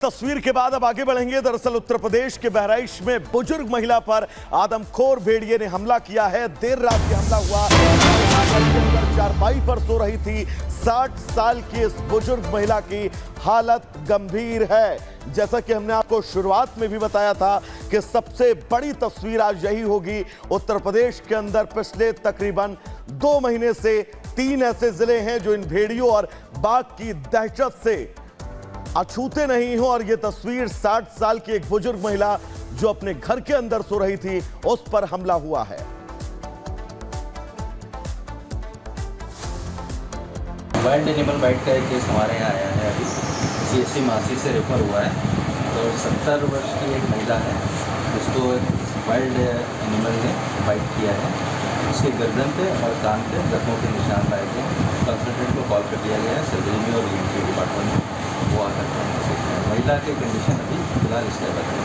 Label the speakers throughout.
Speaker 1: तस्वीर के बाद अब आगे बढ़ेंगे। दरअसल उत्तर प्रदेश के बहराइच में बुजुर्ग महिला पर आदमखोर भेड़िए ने हमला किया है। देर रात ये हमला हुआ। चारपाई पर सो रही थी 60 साल की इस बुजुर्ग महिला की हालत गंभीर है। जैसा कि हमने आपको शुरुआत में भी बताया था कि सबसे बड़ी तस्वीर आज यही होगी। उत्तर प्रदेश के अंदर पिछले तकरीबन 2 महीने से 3 ऐसे जिले हैं जो इन भेड़ियों और बाघ की दहशत से अछूते नहीं हो। और यह तस्वीर 60 साल की एक बुजुर्ग महिला जो अपने घर के अंदर सो रही थी उस पर हमला हुआ है।
Speaker 2: वाइल्ड एनिमल बाइट का एक केस हमारे यहाँ आया है। अभी CSC मासी से रेफर हुआ है। तो 70 वर्ष की एक महिला है जिसको वाइल्ड एनिमल ने बाइट किया है। उसके गर्दन पे और कान पे जख्मों के निशान पाए गए। कंसल्टेंट को कॉल कर दिया गया है। सर्जरी में और ईएनटी डिपार्टमेंट में वो आकर के महिला की कंडीशन अभी फिलहाल स्टेबल है।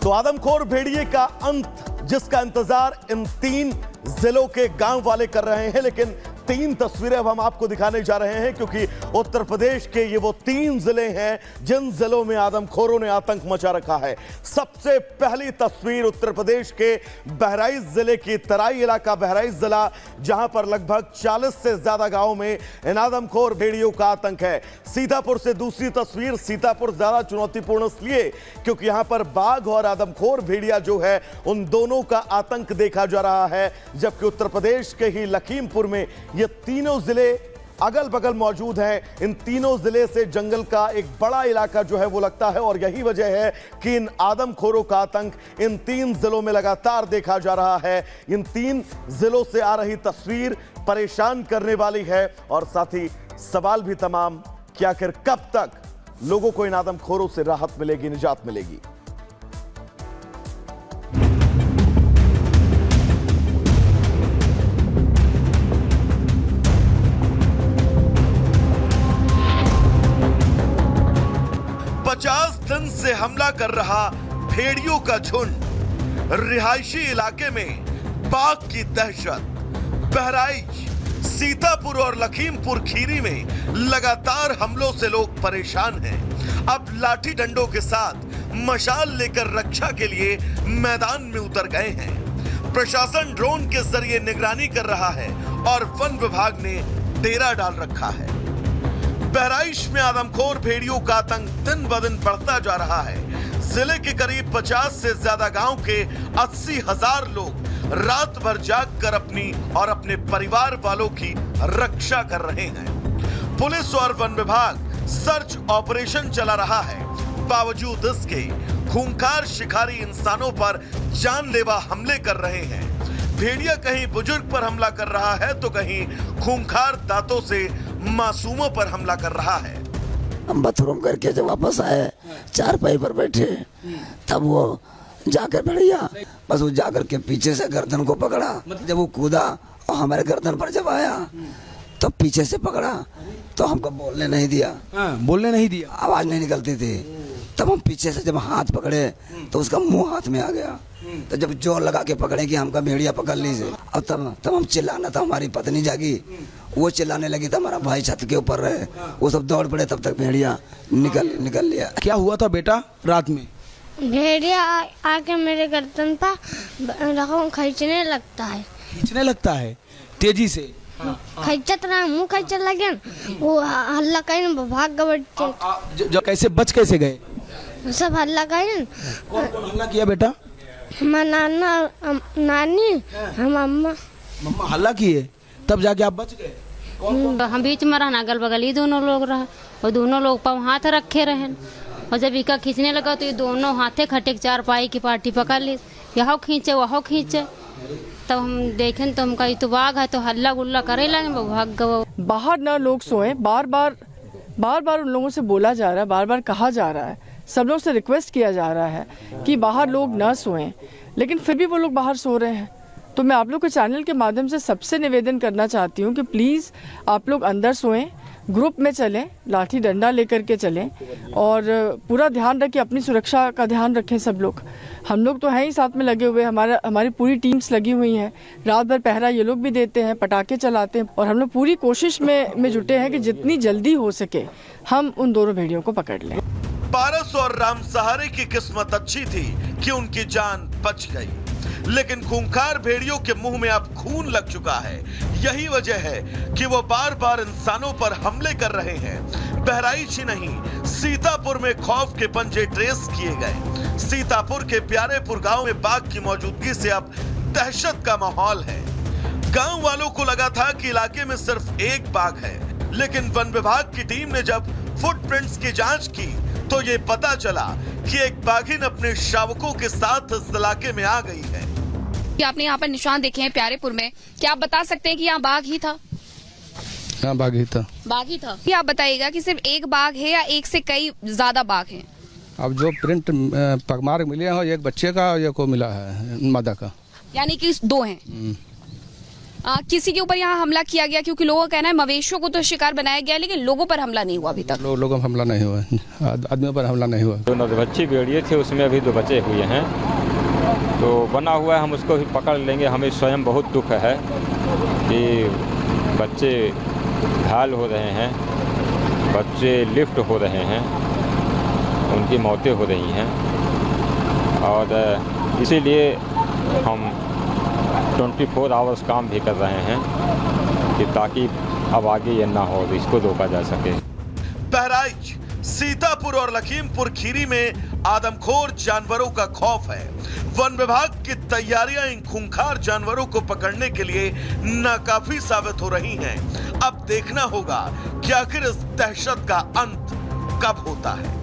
Speaker 1: तो आदमखोर भेड़िए का अंत जिसका इंतजार इन 3 जिलों के गांव वाले कर रहे हैं, लेकिन 3 तस्वीरें अब हम आपको दिखाने जा रहे हैं क्योंकि उत्तर प्रदेश के ये वो 3 जिले हैं जिन जिलों में आदमखोरों ने आतंक मचा रखा है। सबसे पहली तस्वीर उत्तर प्रदेश के बहराइच जिले की तराई इलाका बहराइच जिला, जहां पर लगभग 40 से ज्यादा गांवों में इन आदमखोर भेड़ियों का आतंक है। सीतापुर से दूसरी तस्वीर। सीतापुर ज्यादा चुनौतीपूर्ण इसलिए क्योंकि यहां पर बाघ और आदमखोर भेड़िया जो है उन दोनों का आतंक देखा जा रहा है, जबकि उत्तर प्रदेश के ही लखीमपुर में ये तीनों जिले अगल बगल मौजूद हैं। इन तीनों जिले से जंगल का एक बड़ा इलाका जो है वो लगता है और यही वजह है कि इन आदमखोरों का आतंक इन 3 जिलों में लगातार देखा जा रहा है। इन 3 जिलों से आ रही तस्वीर परेशान करने वाली है और साथ ही सवाल भी तमाम कि आखिर कब तक लोगों को इन आदमखोरों से राहत मिलेगी, निजात मिलेगी। दिन से हमला कर रहा भेड़ियों का झुंड, रिहायशी इलाके में बाघ की दहशत। बहराइच, सीतापुर और लखीमपुर खीरी में लगातार हमलों से लोग परेशान हैं। अब लाठी डंडों के साथ मशाल लेकर रक्षा के लिए मैदान में उतर गए हैं। प्रशासन ड्रोन के जरिए निगरानी कर रहा है और वन विभाग ने डेरा डाल रखा है। बहराइच में आदमखोर भेड़ियों का आतंक दिन ब दिन बढ़ता जा रहा है। जिले के करीब 50 से ज्यादा गांव के 80,000 लोग रात भर जागकर अपनी और अपने परिवार वालों की रक्षा कर रहे हैं। पुलिस और वन विभाग सर्च ऑपरेशन चला रहा है। बावजूद इसके खूंखार शिकारी इंसानों पर जानलेवा हमले कर रहे हैं। भेड़िया कहीं बुजुर्ग पर हमला कर रहा है तो कहीं खूंखार दांतों से मासूमों पर हमला कर रहा है।
Speaker 3: हम बाथरूम करके जब वापस आए, चारपाई पर बैठे, तब वो जाकर भेड़िया बस वो जाकर के पीछे से गर्दन को पकड़ा। जब वो कूदा और हमारे गर्दन पर जब आया तो पीछे से पकड़ा तो हमको बोलने नहीं दिया।
Speaker 4: बोलने नहीं दिया,
Speaker 3: आवाज नहीं निकलती थी। तब हम पीछे से जब हाथ पकड़े तो उसका मुंह हाथ में आ गया। तो जब जोर लगा के पकड़े कि हमका भेड़िया पकड़ लीजिए, और तब हम चिल्लाना था। हमारी पत्नी जागी, वो चिल्लाने लगी था, हमारा भाई छत के ऊपर रहे, वो सब दौड़ पड़े, तब तक भेड़िया निकल लिया।
Speaker 4: क्या हुआ था बेटा रात में?
Speaker 5: भेड़िया आके मेरे गर्दन पर खींचने लगता है
Speaker 4: तेजी से।
Speaker 5: खींचत रहा, मुंह खींचने लगे, वो हल्ला कहीं भाग गए।
Speaker 4: जो कैसे बच कैसे गए?
Speaker 5: सब हल्ला कहीं।
Speaker 4: कौन हल्ला किया बेटा?
Speaker 5: हमारा नानी, हम अम्मा
Speaker 4: हल्ला किए, तब जाके आप बच गए।
Speaker 6: हम बीच में रहना, अगल बगल ही दोनों लोग रहा और दोनों लोग पाँव हाथ रखे रहे और जब इका खींचने लगा तो ये दोनों हाथे खटे 4 की पार्टी पकड़ ली, यहाँ खींचे वहाँ खींचे। तब हम देखें तो हमका तो बाघ है, तो हल्ला गुल्ला करे लगे, वो भाग गए।
Speaker 7: बाहर ना लोग सोए, बार बार उन लोगों से बोला जा रहा है, बार बार कहा जा रहा है, सब लोग से रिक्वेस्ट किया जा रहा है कि बाहर लोग ना सोएं, लेकिन फिर भी वो लोग बाहर सो रहे हैं। तो मैं आप लोग के चैनल के माध्यम से सबसे निवेदन करना चाहती हूँ कि प्लीज़ आप लोग अंदर सोएं, ग्रुप में चलें, लाठी डंडा लेकर के चलें और पूरा ध्यान रखें, अपनी सुरक्षा का ध्यान रखें सब लोग। हम लोग तो हैं ही साथ में लगे हुए, हमारी पूरी टीम्स लगी हुई हैं, रात भर पहरा ये लोग भी देते हैं, पटाखे चलाते हैं और हम लोग पूरी कोशिश में जुटे हैं कि जितनी जल्दी हो सके हम उन दोनों भेड़ियों को पकड़ लें।
Speaker 1: पारस और राम सहारे की किस्मत अच्छी थी कि उनकी जान बच गई, लेकिन खूंखार भेड़ियों के मुंह में अब खून लग चुका है। यही वजह है कि वो बार बार इंसानों पर हमले कर रहे हैं। बहराइच ही नहीं, सीतापुर में खौफ के पंजे ट्रेस किए गए। सीतापुर के प्यारेपुर गांव में बाघ की मौजूदगी से अब दहशत का माहौल है। गांव वालों को लगा था कि इलाके में सिर्फ एक बाघ है, लेकिन वन विभाग की टीम ने जब फुटप्रिंट्स की जांच की तो ये पता चला कि एक बाघिन अपने शावकों के साथ इस इलाके में आ गई है।
Speaker 8: आपने यहाँ पर निशान देखे हैं प्यारेपुर में, क्या आप बता सकते हैं कि यहाँ बाघ ही था?
Speaker 9: हाँ, बाघ ही था।
Speaker 8: बाघ ही था। क्या आप बताइएगा कि सिर्फ एक बाघ है या एक से कई ज्यादा बाघ हैं?
Speaker 9: अब जो प्रिंट पगमार्क मिले हैं, एक बच्चे का और एक को मिला है मादा का,
Speaker 8: यानी कि 2 हैं। किसी के ऊपर यहाँ हमला किया गया? क्योंकि लोगों का कहना है मवेशियों को तो शिकार बनाया गया, लेकिन लोगों पर हमला नहीं हुआ अभी तक।
Speaker 9: लोगों पर हमला नहीं हुआ, आदमियों पर हमला नहीं हुआ।
Speaker 10: जो नरभक्षी भेड़िए थे उसमें अभी 2 बचे हुए हैं, तो बना हुआ है, हम उसको भी पकड़ लेंगे। हमें स्वयं बहुत दुख है कि बच्चे घायल हो रहे हैं, बच्चे लिफ्ट हो रहे हैं, उनकी मौतें हो रही हैं और इसीलिए हम 24 आवर्स काम भी कर रहे हैं कि ताकि अब आगे ये ना हो, इसको रोका जा सके।
Speaker 1: बहराइच, सीतापुर और लखीमपुर खीरी में आदमखोर जानवरों का खौफ है। वन विभाग की तैयारियां इन खूंखार जानवरों को पकड़ने के लिए नाकाफी साबित हो रही हैं। अब देखना होगा कि आखिर इस दहशत का अंत कब होता है।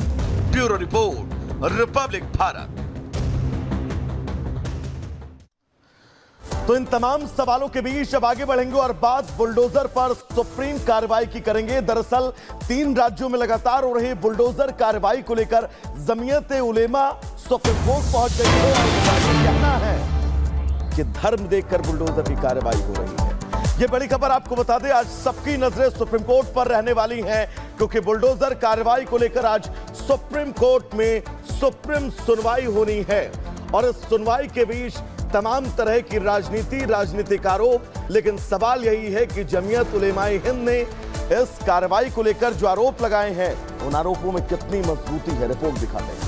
Speaker 1: Bureau report, Republic Bharat. तो इन तमाम सवालों के बीच अब आगे बढ़ेंगे और बात बुलडोजर पर सुप्रीम कार्रवाई की करेंगे। दरअसल 3 राज्यों में लगातार हो रही बुलडोजर कार्रवाई को लेकर जमीयत उलेमा सुप्रीम कोर्ट पहुंच गई है और कहना है कि धर्म देखकर बुलडोजर की कार्रवाई हो रही है। ये बड़ी खबर आपको बता दें, आज सबकी नजरें सुप्रीम कोर्ट पर रहने वाली हैं, क्योंकि बुलडोजर कार्रवाई को लेकर आज सुप्रीम कोर्ट में सुप्रीम सुनवाई होनी है। और इस सुनवाई के बीच तमाम तरह की राजनीतिक आरोप, लेकिन सवाल यही है कि जमीयत उलेमाए हिंद ने इस कार्रवाई को लेकर जो आरोप लगाए हैं, उन आरोपों में कितनी मजबूती है। रिपोर्ट दिखाते हैं।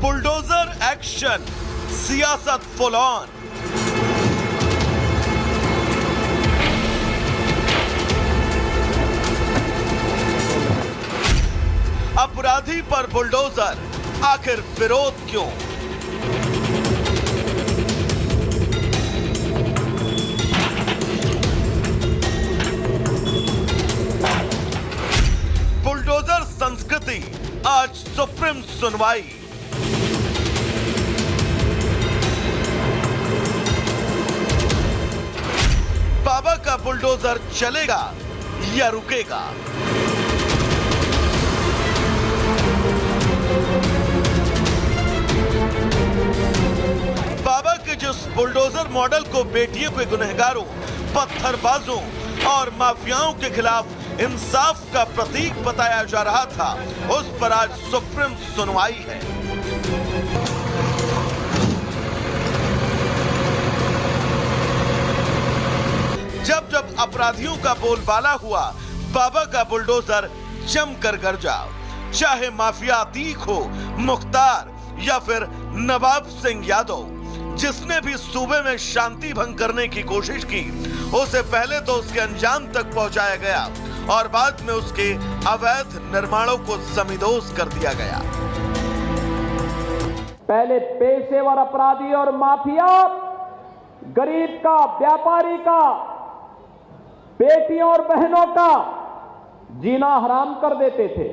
Speaker 1: बुलडोजर एक्शन, सियासत फुल ऑन। अपराधी पर बुलडोजर, आखिर विरोध क्यों? बुलडोजर संस्कृति, आज सुप्रीम सुनवाई। बाबा का बुलडोजर चलेगा या रुकेगा? बाबा के जिस बुलडोजर मॉडल को बेटियों के गुनहगारों, पत्थरबाजों और माफियाओं के खिलाफ इंसाफ का प्रतीक बताया जा रहा था, उस पर आज सुप्रीम सुनवाई है। जब जब अपराधियों का बोलबाला हुआ, बाबा का बुलडोजर जमकर गरजा। चाहे माफिया अतीक हो, मुख्तार या फिर नवाब सिंह यादव, जिसने भी सूबे में शांति भंग करने की कोशिश की, उसे पहले तो उसके अंजाम तक पहुंचाया गया और बाद में उसके अवैध निर्माणों को जमींदोज कर दिया गया।
Speaker 11: पहले पेशेवर अपराधी और माफिया गरीब का, व्यापारी का, बेटियों और बहनों का जीना हराम कर देते थे।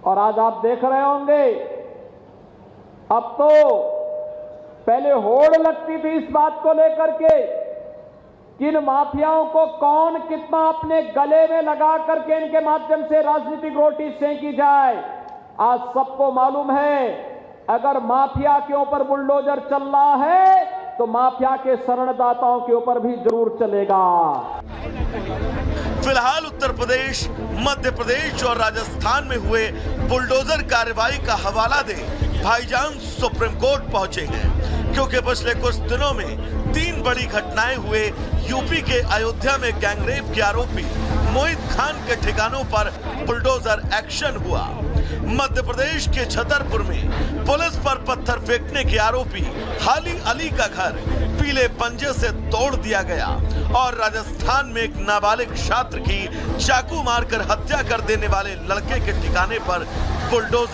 Speaker 11: और आज आप देख रहे होंगे, अब तो पहले होड़ लगती थी इस बात को लेकर के किन माफियाओं को कौन कितना अपने गले में लगा करके इनके माध्यम से राजनीतिक रोटी सेंकी जाए। आज सबको मालूम है अगर माफिया के ऊपर बुलडोजर चल रहा है तो माफिया के शरणदाताओं के ऊपर भी जरूर चलेगा।
Speaker 1: फिलहाल उत्तर प्रदेश, मध्य प्रदेश और राजस्थान में हुए बुलडोजर कार्रवाई का हवाला दे भाईजान सुप्रीम कोर्ट पहुंचे हैं, क्योंकि पिछले कुछ दिनों में 3 बड़ी घटनाएं हुए। यूपी के अयोध्या में गैंगरेप के आरोपी मोहित खान के ठिकानों पर बुलडोजर एक्शन हुआ। मध्य प्रदेश के छतरपुर में पुलिस पर पत्थर फेंकने के आरोपी हाली अली का घर पीले पंजे से तोड़ दिया गया और राजस्थान में एक नाबालिग छात्र की चाकू मारकर हत्या कर देने वाले लड़के के ठिकाने पर बुलडोजर